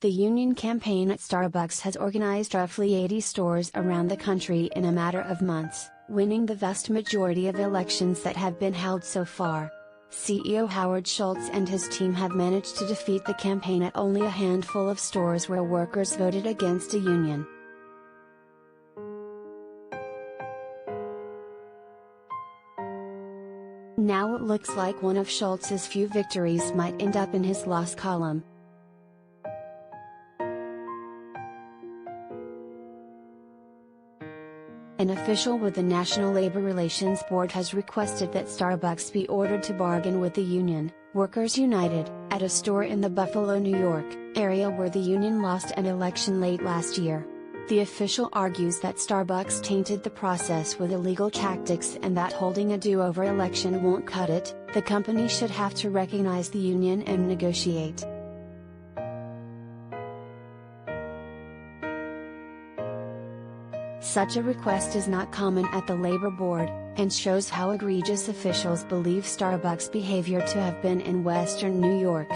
The union campaign at Starbucks has organized roughly 80 stores around the country in a matter of months, winning the vast majority of elections that have been held so far. CEO Howard Schultz and his team have managed to defeat the campaign at only a handful of stores where workers voted against a union. Now it looks like one of Schultz's few victories might end up in his loss column. An official with the National Labor Relations Board has requested that Starbucks be ordered to bargain with the union, Workers United, at a store in the Buffalo, New York, area where the union lost an election late last year. The official argues that Starbucks tainted the process with illegal tactics and that holding a do-over election won't cut it. The company should have to recognize the union and negotiate. Such a request is not common at the Labor Board, and shows how egregious officials believe Starbucks' behavior to have been in Western New York.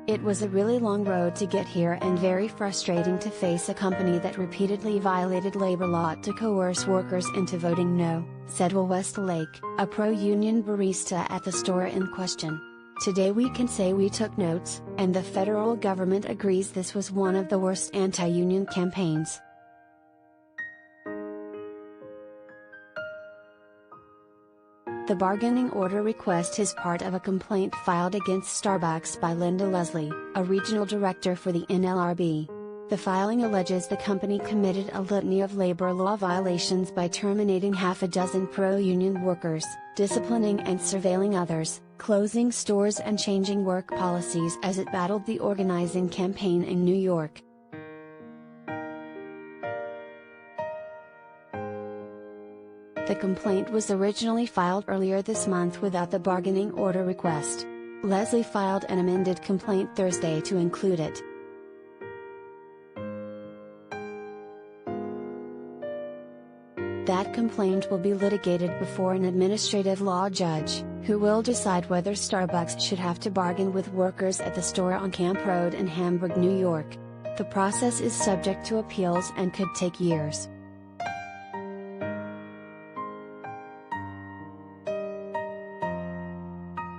It was a really long road to get here and very frustrating to face a company that repeatedly violated labor law to coerce workers into voting no, said Will Westlake, a pro-union barista at the store in question. Today we can say we took notes, and the federal government agrees this was one of the worst anti-union campaigns. The bargaining order request is part of a complaint filed against Starbucks by Linda Leslie, a regional director for the NLRB. The filing alleges the company committed a litany of labor law violations by terminating half a dozen pro-union workers, disciplining and surveilling others, closing stores and changing work policies as it battled the organizing campaign in New York. The complaint was originally filed earlier this month without the bargaining order request. Leslie filed an amended complaint Thursday to include it. That complaint will be litigated before an administrative law judge, who will decide whether Starbucks should have to bargain with workers at the store on Camp Road in Hamburg, New York. The process is subject to appeals and could take years.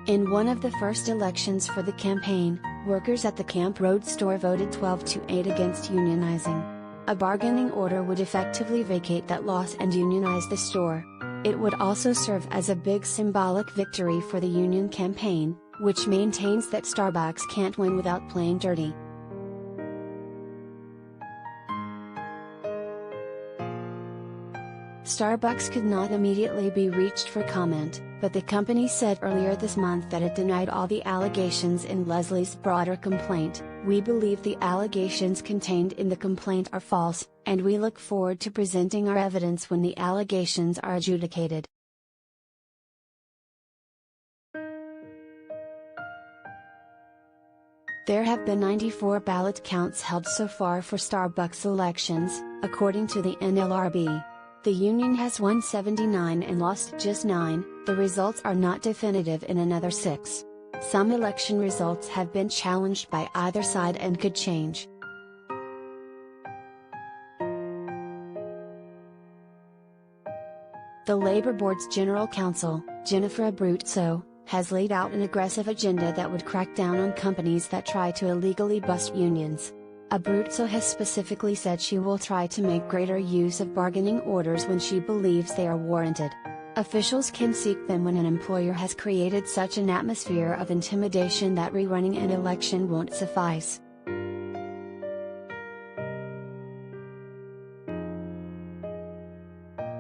In one of the first elections for the campaign, workers at the Camp Road store voted 12-8 against unionizing. A bargaining order would effectively vacate that loss and unionize the store. It would also serve as a big symbolic victory for the union campaign, which maintains that Starbucks can't win without playing dirty. Starbucks could not immediately be reached for comment, but the company said earlier this month that it denied all the allegations in Leslie's broader complaint. "We believe the allegations contained in the complaint are false, and we look forward to presenting our evidence when the allegations are adjudicated." There have been 94 ballot counts held so far for Starbucks elections, according to the NLRB. The union has won 79 and lost just 9, the results are not definitive in another 6. Some election results have been challenged by either side and could change. The Labor Board's General Counsel, Jennifer Abruzzo, has laid out an aggressive agenda that would crack down on companies that try to illegally bust unions. Abruzzo has specifically said she will try to make greater use of bargaining orders when she believes they are warranted. Officials can seek them when an employer has created such an atmosphere of intimidation that rerunning an election won't suffice.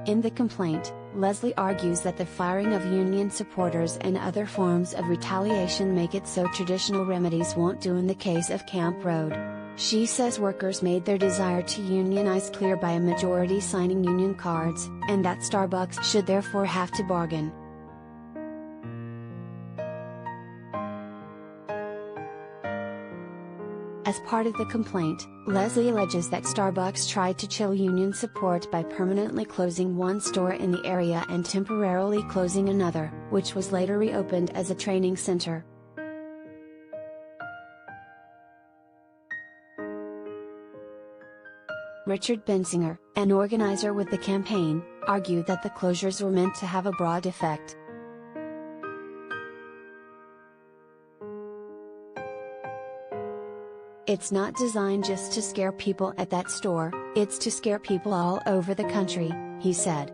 In the complaint, Leslie argues that the firing of union supporters and other forms of retaliation make it so traditional remedies won't do in the case of Camp Road. She says workers made their desire to unionize clear by a majority signing union cards, and that Starbucks should therefore have to bargain. As part of the complaint, Leslie alleges that Starbucks tried to chill union support by permanently closing one store in the area and temporarily closing another, which was later reopened as a training center. Richard Bensinger, an organizer with the campaign, argued that the closures were meant to have a broad effect. "It's not designed just to scare people at that store, it's to scare people all over the country," he said.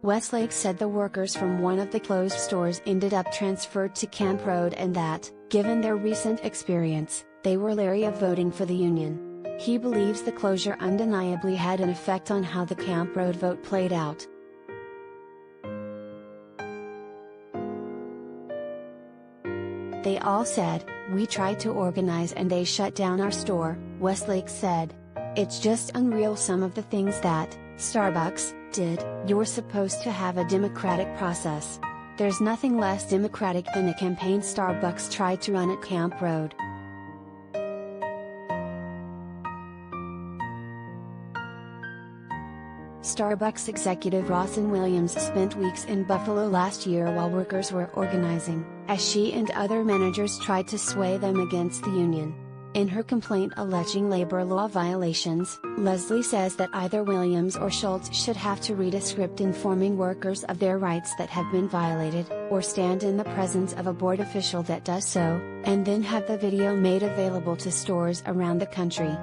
Westlake said the workers from one of the closed stores ended up transferred to Camp Road and that, given their recent experience, they were leery of voting for the union. He believes the closure undeniably had an effect on how the Camp Road vote played out. "They all said, 'We tried to organize and they shut down our store,'" Westlake said. "It's just unreal some of the things that Starbucks did." "You're supposed to have a democratic process. There's nothing less democratic than a campaign Starbucks tried to run at Camp Road." Starbucks executive Rosin Williams spent weeks in Buffalo last year while workers were organizing, as she and other managers tried to sway them against the union. In her complaint alleging labor law violations, Leslie says that either Williams or Schultz should have to read a script informing workers of their rights that have been violated, or stand in the presence of a board official that does so, and then have the video made available to stores around the country.